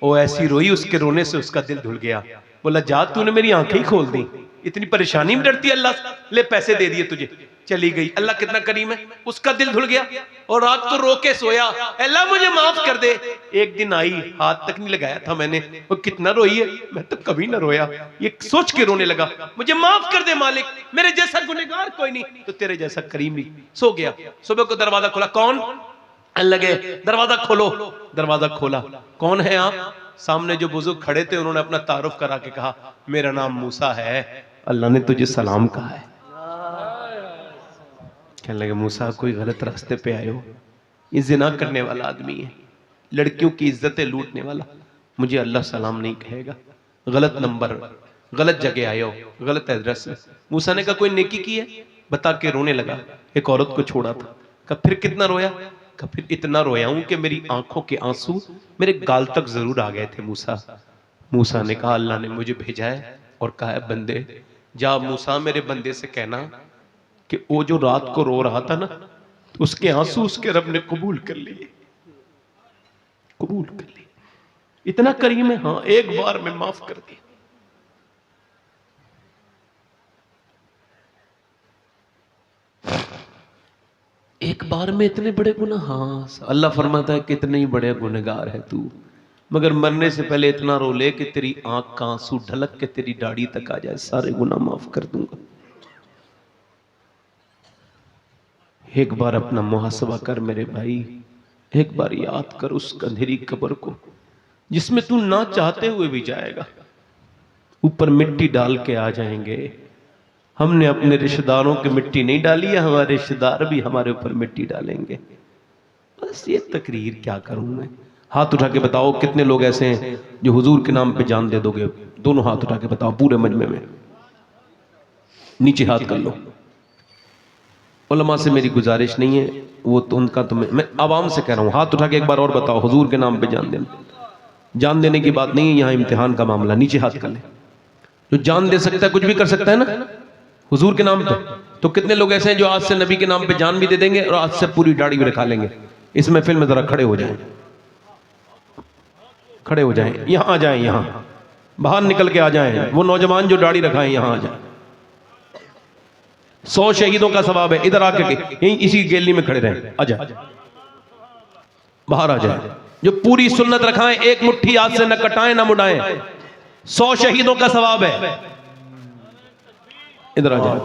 वो ऐसी रोई, उसके रोने से उसका दिल धुल गया। बोला जा तूने मेरी आंखें ही खोल दी, इतनी परेशानी में डरती अल्लाह से, ले पैसे दे दिए तुझे, चली गई। अल्लाह कितना करीम है, उसका दिल धुल गया और रात को रो के सोया, अल्लाह मुझे माफ कर दे। एक दिन आई, हाथ तक नहीं लगाया था मैंने, वो कितना रोई है, मैं तो कभी ना रोया। ये सोच के रोने लगा, मुझे माफ कर दे मालिक, मेरे जैसा गुनहगार कोई नहीं, तो तेरे जैसा करीम भी। सो गया। सुबह को दरवाजा खोला, कौन? लगे दरवाजा खोलो। दरवाजा खोला, कौन है आप? सामने जो बुजुर्ग खड़े थे उन्होंने अपना तारुफ करा के कहा, मेरा नाम मूसा है, अल्लाह ने तुझे सलाम कहा है। कहने लगे मूसा कोई गलत रास्ते पे आए हो, ये जिना करने वाला आदमी है, लड़कियों की इज्जतें लूटने वाला, मुझे अल्लाह सलाम नहीं कहेगा। गलत नंबर, गलत जगह आए हो, गलत एड्रेस में। मूसा ने कहा कोई नेकी की है? बता के रोने लगा। एक औरत को छोड़ा था। कहा फिर कितना रोया? कहा फिर इतना रोया हूं कि मेरी आंखों के आंसू मेरे गाल तक जरूर आ गए थे मूसा। मूसा ने कहा अल्लाह ने मुझे भेजा है और कहा है बंदे जा मूसा मेरे बंदे से कहना कि वो जो रात को रो रहा था ना, तो उसके आंसू उसके रब ने कबूल कर लिए, कबूल कर लिए। इतना करीम है, हाँ एक बार में माफ कर दिया। एक बार में इतने बड़े गुनाह? हाँ, अल्लाह फरमाता है कितने ही बड़े गुनहगार है तू, मगर मरने से पहले इतना रो ले कि तेरी आंख का आंसू ढलक के तेरी दाढ़ी तक आ जाए, सारे गुनाह माफ कर दूंगा। एक बार अपना मुहासबा कर मेरे भाई, एक बार याद कर उस अंधेरी कब्र को जिसमें तू ना चाहते हुए भी जाएगा। ऊपर मिट्टी डाल के आ जाएंगे। हमने अपने रिश्तेदारों की मिट्टी नहीं डाली है, हमारे रिश्तेदार भी हमारे ऊपर मिट्टी डालेंगे। बस ये तकरीर क्या करूं मैं? हाथ उठा के बताओ कितने लोग ऐसे हैं जो हुजूर के नाम पे जान दे दोगे? दोनों हाथ उठा के बताओ पूरे मजमे में, नीचे हाथ कर लो। उलमा से मेरी गुजारिश नहीं है, वो तो उनका, तो मैं आवाम से कह रहा हूं, हाथ उठा के एक बार और बताओ हुजूर के नाम पे जान देना। जान देने की बात नहीं है, यहाँ इम्तिहान का मामला। नीचे हाथ कर ले। जो जान दे सकता है कुछ भी कर सकता है ना हुजूर के नाम पे। तो कितने लोग ऐसे हैं जो आज से नबी के नाम पे जान भी दे देंगे और आज से पूरी दाढ़ी भी रखा लेंगे? इस महफिल में जरा खड़े हो जाएं, खड़े हो जाएं, यहां आ जाएं, यहां बाहर निकल के आ जाएं। वो नौजवान जो दाढ़ी रखाएं यहां आ जाएं। 100 शहीदों का सवाब है। इधर आके इसी गैलरी में खड़े रहें, आ जाए, बाहर आ जाए। जो पूरी सुन्नत रखाएं, एक मुट्ठी हाथ से न कटाएं न मुड़ाएं, 100 शहीदों का सवाब है। इधर आ जाओ,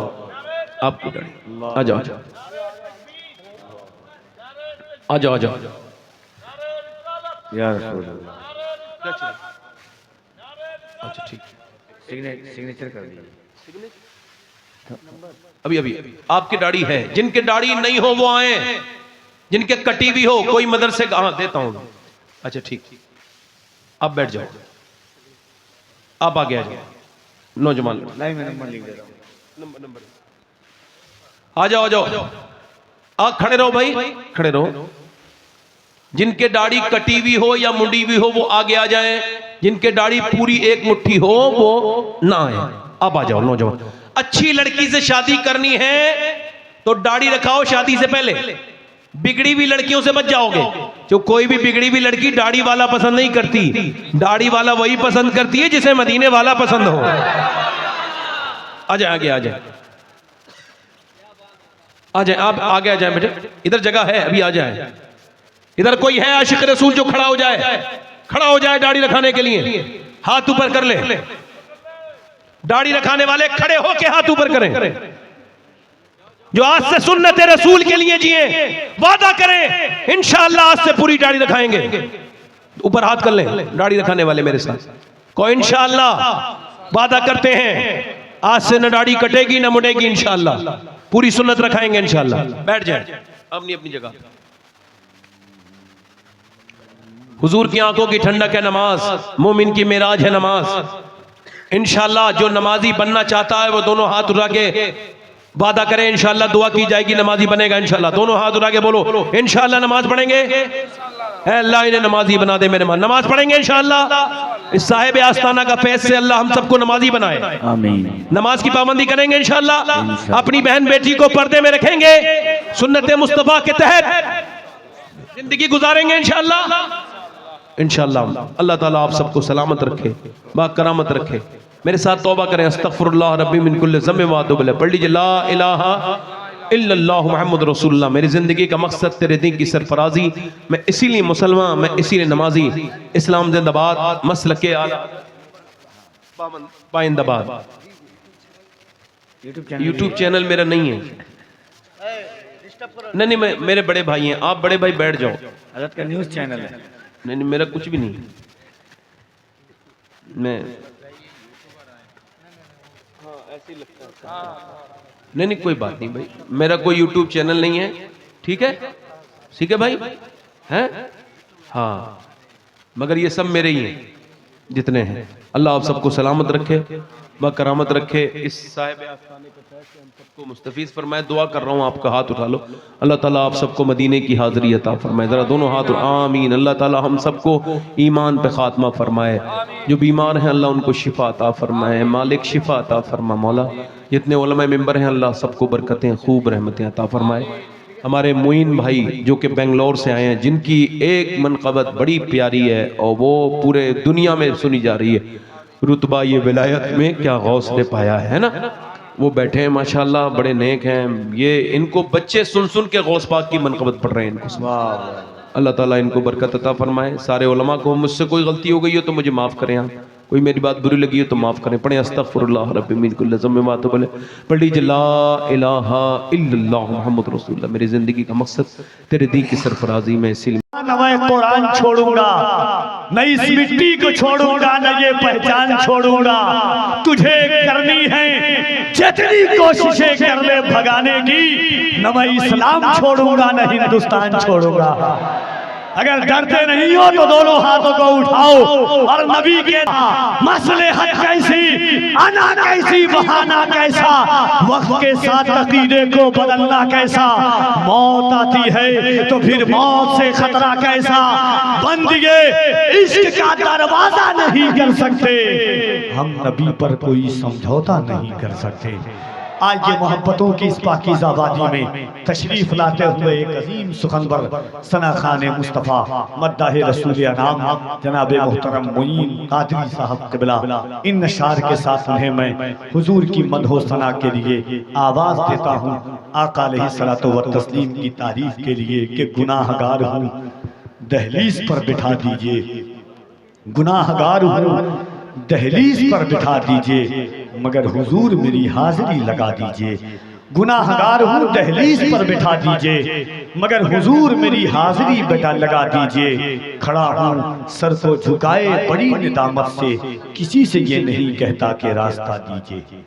आपको आ जाओ, आ जाओ, आ जाओ। अच्छा ठीक, सिग्नेचर कर दीजिए। अभी अभी आपकी दाढ़ी है, जिनके दाढ़ी नहीं हो वो आए, जिनके कटी भी हो, कोई मदरसे का, हाँ देता हूं। अच्छा ठीक, आप बैठ जाओ, आप आगे आ जाओ। नौजवान लाइन में नंबर लिख दे रहा हूं। नंबर आ जाओ, आ जाओ, आ खड़े रहो भाई, खड़े रहो। जिनके दाढ़ी कटी हुई हो या मुंडी भी हो वो आगे आ जाए, जिनके दाढ़ी पूरी एक मुट्ठी हो वो ना आए। आप आ जाओ नौजवान। अच्छी लड़की से शादी करनी है तो दाढ़ी रखाओ शादी से पहले, बिगड़ी हुई लड़कियों से बच जाओगे। जो कोई भी बिगड़ी हुई लड़की दाढ़ी वाला पसंद नहीं करती, दाढ़ी वाला वही पसंद करती है जिसे मदीने वाला पसंद हो। आ जाए, आगे आ जाए, आ जाए, आप आगे आ जाए बेटे, इधर जगह है, अभी आ जाए। इधर कोई है आशिक रसूल जो खड़ा हो जाए, खड़ा हो जाए दाढ़ी रखाने के लिए, हाथ ऊपर कर ले। दाढ़ी रखाने वाले खड़े होके हाथ ऊपर करें। जो आज से सुन्नत रसूल के लिए जिए, वादा करें इंशाअल्लाह आज से पूरी दाढ़ी रखाएंगे। ऊपर हाथ कर लें दाढ़ी रखाने वाले मेरे साथ। कोई इंशाअल्लाह वादा करते हैं आज से न दाढ़ी कटेगी न मुड़ेगी इंशाअल्लाह, पूरी सुन्नत रखाएंगे इंशाअल्लाह। बैठ जाए अपनी अपनी जगह। हुजूर की आंखों की ठंडक है नमाज, मोमिन की मेराज है नमाज। इंशाअल्लाह जो नमाजी बनना चाहता है वो दोनों हाथ उठा के वादा करें, इंशाअल्लाह दुआ की जाएगी, नमाजी बनेगा इंशाअल्लाह। दोनों हाथ उठा के बोलो इंशाअल्लाह नमाज पढ़ेंगे, अल्लाह इन्हें नमाजी बना दे मेरे मान। नमाज पढ़ेंगे इंशाअल्लाह। इस साहिब आस्ताना का फैज़ से अल्लाह हम सबको नमाजी बनाए, आमीन। नमाज की पाबंदी करेंगे इंशाअल्लाह। अपनी बहन बेटी को पर्दे में रखेंगे, सुन्नत मुस्तफा के तहत जिंदगी गुजारेंगे इंशाअल्लाह। इंशाअल्लाह अल्लाह ताला आप सबको सलामत रखे, बाकरामत रखे। मेरे साथ तौबा करें, अस्तगफिरुल्लाह रब्बी मिन कुल्लि ज़म्बिन व अतूबु इलैह। पढ़ लीजिए ला इलाहा इल्लल्लाह मुहम्मद रसूलुल्लाह। मेरी ज़िंदगी का मकसद तेरे दीन की सरफराजी, मैं इसीलिए मुसलमान, मैं इसीलिए नमाजी। इस्लाम जिंदाबाद, मसलके आला पाइंदाबाद। यूट्यूब चैनल मेरा नहीं है, नहीं मैं मेरे बड़े भाई हैं, आप बड़े भाई बैठ जाओ। हज़रत का न्यूज़ चैनल है। नहीं मेरा कुछ भी नहीं, मैं नहीं कोई बात नहीं भाई, मेरा कोई यूट्यूब चैनल नहीं है, ठीक है ठीक है भाई हैं। हाँ मगर ये सब मेरे ही हैं जितने हैं। अल्लाह आप सबको सलामत रखे, बकरामत रखे। इस साहिब आस्ताने के फैसले हम सबको मुस्तफीज फरमाए। दुआ कर रहा हूँ, आपका हाथ उठा लो। अल्लाह ताला आप सबको मदीने की हाज़िरी अता फरमाए। ज़रा दोनों हाथ आमीन। अल्लाह ताला हम सबको ईमान पे खात्मा फरमाए। जो बीमार हैं अल्लाह उनको शिफा अता फरमाए, मालिक शिफा अता फरमा। मौला जितने उलमा मेंबर हैं अल्लाह सबको बरकतें खूब रहमतें अता फरमाए। हमारे मुइन भाई जो कि बेंगलोर से आए हैं, जिनकी एक मनक़बत बड़ी प्यारी है और वो पूरे दुनिया में सुनी जा रही है, रुतबा ये विलायत में क्या गौस ने पाया है ना। वो बैठे हैं माशाल्लाह, बड़े नेक हैं। ये इनको बच्चे सुन सुन के गौस पाक की मनक़बत पढ़ रहे हैं इनको। अल्लाह ताला इनको बरकत अता फरमाए। सारे उलमा को, मुझसे कोई गलती हो गई हो तो मुझे माफ़ करें, आप कोई मेरी बात बुरी लगी हो तो माफ़ करें। पढ़े अस्तगफिरुल्लाह रब्बी मिन कुल्लि ज़म्बिन व अतूबु इलैह। पढ़ लीजिए ला इलाहा इल्लल्लाह मुहम्मद रसूलुल्लाह। मेरी ज़िंदगी का मकसद तेरे दीन की सरफराजी में, इसीलिए न मैं कुरान छोड़ूंगा, न इस मिट्टी को छोड़ूंगा, न ये पहचान छोड़ूंगा। तुझे करनी है जितनी कोशिशें कर ले भगाने की, न मैं इस्लाम छोड़ूंगा न हिंदुस्तान छोड़ूंगा। अगर डरते नहीं हो तो दोनों हाथों को उठाओ और नबी के मसलहत कैसी, आना कैसी, बहाना कैसा, वक्त के साथ अकीदे को बदलना कैसा। मौत आती है तो फिर मौत से खतरा कैसा। बंदिए इश्क का दरवाजा नहीं कर सकते, हम नबी पर कोई समझौता नहीं कर सकते। आज ये मोहब्बतों की इस पाकीज़ा वादी में तशरीफ लाते हुए एक अजीम सुखनवर सना खान मुस्तफ़ा मद्दाह रसूल अनाम जनाब मोहतरम मुईन कादरी साहब क़िबला, इन अशार के साथ उन्हें मैं हुजूर की मदहो सना के लिए आवाज़ देता हूँ। आका अलैहिस्सलातु व तस्लीम की तारीफ के लिए कि गुनाहगार हूँ दहलीज पर बिठा दीजिए, गुनाहगार हूँ दहलीज पर बिठा दीजिए, मगर हुजूर मेरी हाजिरी लगा दीजिए। गुनाहगार हूँ दहलीज पर बिठा दीजिए, मगर हुजूर मेरी हाजिरी बेटा लगा दीजिए। खड़ा हूँ सर को झुकाए बड़ी निदामत से, किसी से ये नहीं कहता कि रास्ता दीजिए।